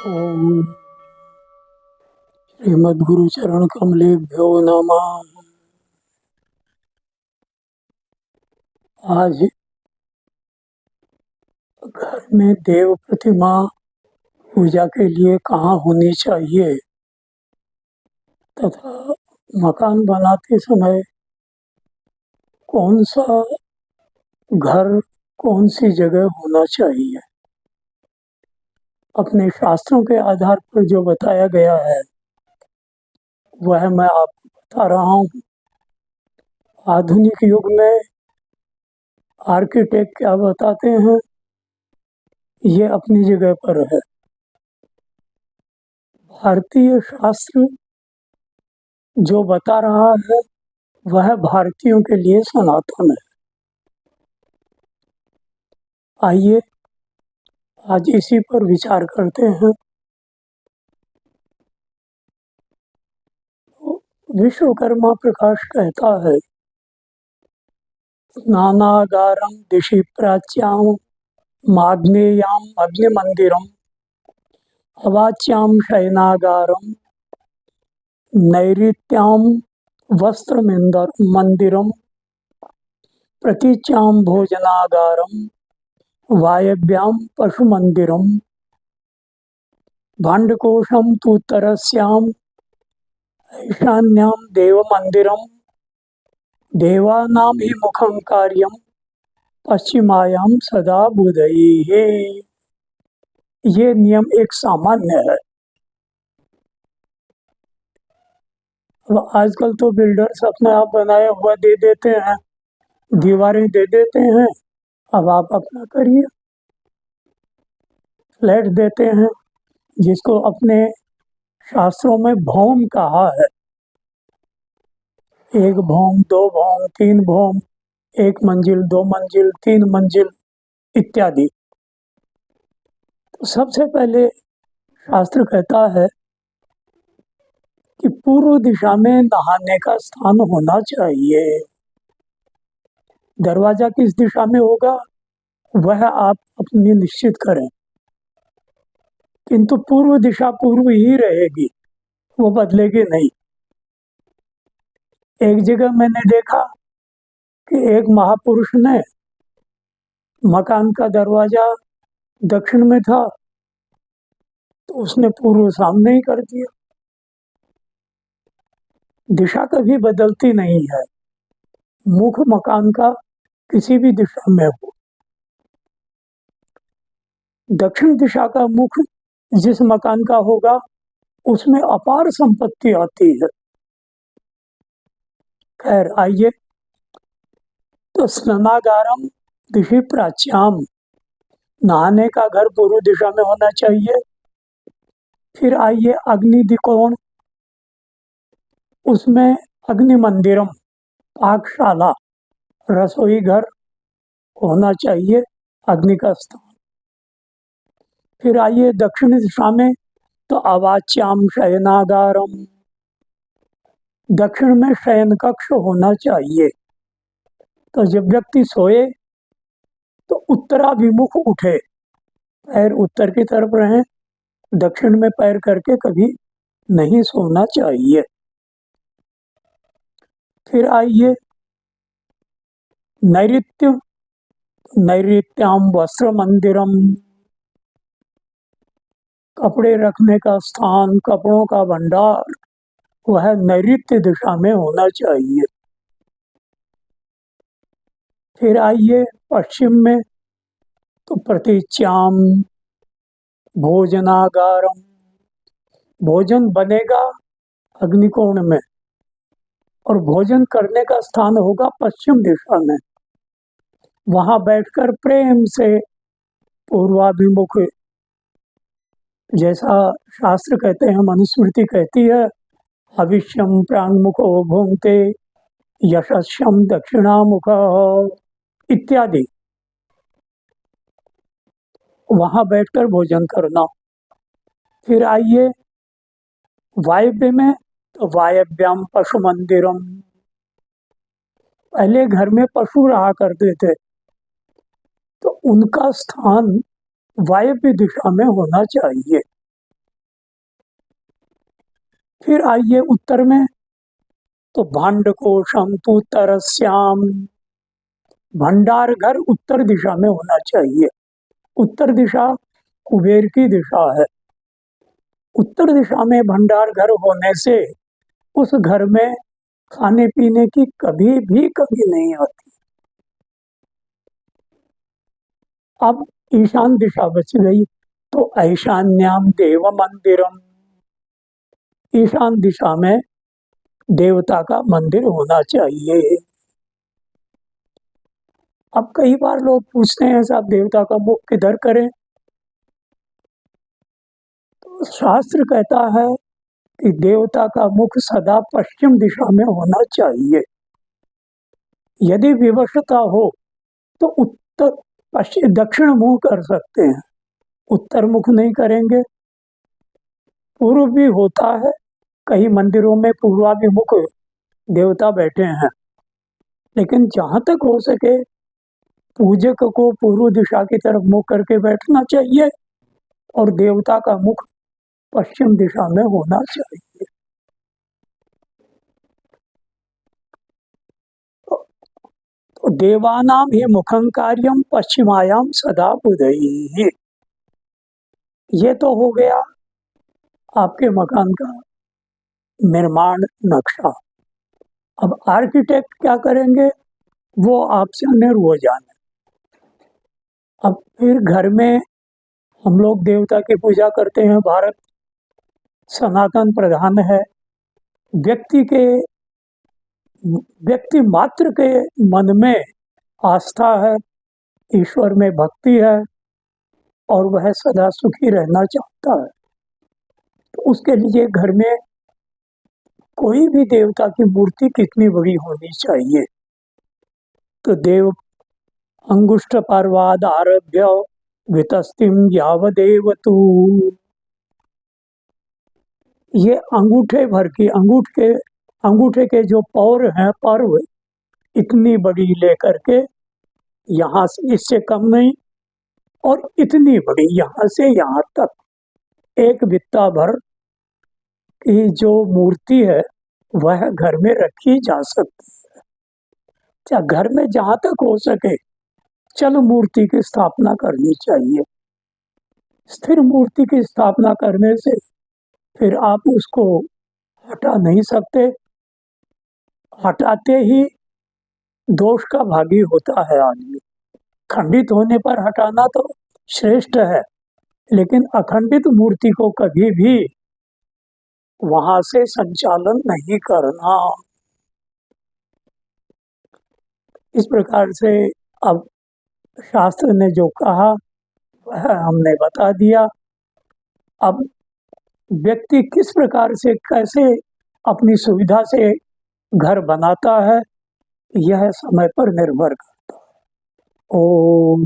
ओम श्रीमद्गुरु चरण कमलेभ्यो नमः। आज घर में देव प्रतिमा पूजा के लिए कहाँ होनी चाहिए तथा मकान बनाते समय कौन सा घर कौन सी जगह होना चाहिए, अपने शास्त्रों के आधार पर जो बताया गया है वह मैं आपको बता रहा हूँ। आधुनिक युग में आर्किटेक्ट क्या बताते हैं ये अपनी जगह पर है। भारतीय शास्त्र जो बता रहा है वह भारतीयों के लिए सनातन है। आइए आज इसी पर विचार करते हैं। विश्वकर्मा प्रकाश कहता है, स्नानागारम दिशि प्राच्याम माग्नेयाम अग्निमंदिरम अवाच्याम शयनागारम नैऋत्याम वस्त्र मंदिरम प्रतीच्याम भोजनागारम वायव्याम पशु मंदिरम भाण्डकोशम तु तरस्याम ईशान्याम देव मंदिरम देवानाम ही मुखम कार्यम पश्चिमायाम सदा बुधैः। ये नियम एक सामान्य है। अब आजकल तो बिल्डर्स अपने आप बनाया हुआ दे देते हैं, दीवारें दे देते हैं, अब आप अपना करिए। फ्लैट देते हैं जिसको अपने शास्त्रों में भौम कहा है। एक भौम, दो भौम, तीन भौम, एक मंजिल, दो मंजिल, तीन मंजिल इत्यादि। तो सबसे पहले शास्त्र कहता है कि पूर्व दिशा में नहाने का स्थान होना चाहिए। दरवाजा किस दिशा में होगा वह आप अपनी निश्चित करें, किंतु पूर्व दिशा पूर्व ही रहेगी, वो बदलेगी नहीं। एक जगह मैंने देखा कि एक महापुरुष ने मकान का दरवाजा दक्षिण में था तो उसने पूर्व सामने ही कर दिया। दिशा कभी बदलती नहीं है, मुख मकान का किसी भी दिशा में हो। दक्षिण दिशा का मुख जिस मकान का होगा उसमें अपार संपत्ति आती है। खैर आइए, तो स्नानागारम दिशि प्राच्याम, नहाने का घर पूर्व दिशा में होना चाहिए। फिर आइए अग्निदिकोण, उसमें अग्नि मंदिरम, पाकशाला, रसोई घर होना चाहिए, अग्नि का स्थान। फिर आइए दक्षिण दिशा में, तो अवाच्याम शयनागारम, दक्षिण में शयन कक्ष होना चाहिए। तो जब व्यक्ति सोए तो उत्तराभिमुख उठे, पैर उत्तर की तरफ रहें, दक्षिण में पैर करके कभी नहीं सोना चाहिए। फिर आइए नैऋत्य, नैऋत्याम वस्त्र मंदिरम, कपड़े रखने का स्थान, कपड़ों का भंडार वह नैऋत्य दिशा में होना चाहिए। फिर आइए पश्चिम में, तो प्रतीच्याम भोजनागारम, भोजन बनेगा अग्निकोण में और भोजन करने का स्थान होगा पश्चिम दिशा में। वहां बैठकर प्रेम से पूर्वाभिमुख, जैसा शास्त्र कहते हैं, मनुस्मृति कहती है, हविष्यम प्रांगमुखो भुंक्ते यशस्यम दक्षिणामुख इत्यादि, वहां बैठकर भोजन करना। फिर आइए वायव्य में, तो वायव्याम पशु मंदिरम, पहले घर में पशु रहा करते थे तो उनका स्थान वायव्य दिशा में होना चाहिए। फिर आइए उत्तर में, तो भांडकोशम तु उत्तरस्याम, भंडार घर उत्तर दिशा में होना चाहिए। उत्तर दिशा कुबेर की दिशा है। उत्तर दिशा में भंडार घर होने से उस घर में खाने पीने की कभी भी कमी नहीं आती। अब ईशान दिशा बच गई, तो ईशान्याम देव मंदिरम, ईशान दिशा में देवता का मंदिर होना चाहिए। अब कई बार लोग पूछते हैं साहब देवता का मुख किधर करें, तो शास्त्र कहता है कि देवता का मुख सदा पश्चिम दिशा में होना चाहिए। यदि विवशता हो तो उत्तर पश्चिम दक्षिण मुख कर सकते हैं, उत्तर मुख नहीं करेंगे। पूर्व भी होता है, कई मंदिरों में पूर्वाभिमुख देवता बैठे हैं, लेकिन जहां तक हो सके पूजक को पूर्व दिशा की तरफ मुख करके बैठना चाहिए और देवता का मुख पश्चिम दिशा में होना चाहिए। तो देवानाम ही मुखं कार्यम पश्चिमायाम सदा बुधैः। ये तो हो गया आपके मकान का निर्माण नक्शा। अब आर्किटेक्ट क्या करेंगे वो आपसे निर्भर जाने। अब फिर घर में हम लोग देवता की पूजा करते हैं, भारत सनातन प्रधान है। व्यक्ति मात्र के मन में आस्था है, ईश्वर में भक्ति है और वह सदा सुखी रहना चाहता है, तो उसके लिए घर में कोई भी देवता की मूर्ति कितनी बड़ी होनी चाहिए, तो देव अंगुष्ठ पर्वाद आरभ्य वितस्तिम यावदेव तू, ये अंगूठे के जो पौर हैं, पर्व इतनी बड़ी लेकर के, यहाँ से इससे कम नहीं और इतनी बड़ी यहाँ से यहाँ तक एक बित्ता भर की जो मूर्ति है वह घर में रखी जा सकती है। क्या घर में जहाँ तक हो सके चल मूर्ति की स्थापना करनी चाहिए। स्थिर मूर्ति की स्थापना करने से फिर आप उसको हटा नहीं सकते, हटाते ही दोष का भागी होता है आदमी। खंडित होने पर हटाना तो श्रेष्ठ है, लेकिन अखंडित मूर्ति को कभी भी वहां से संचालन नहीं करना। इस प्रकार से अब शास्त्र ने जो कहा वह हमने बता दिया। अब व्यक्ति किस प्रकार से कैसे अपनी सुविधा से घर बनाता है यह समय पर निर्भर करता है। ओम।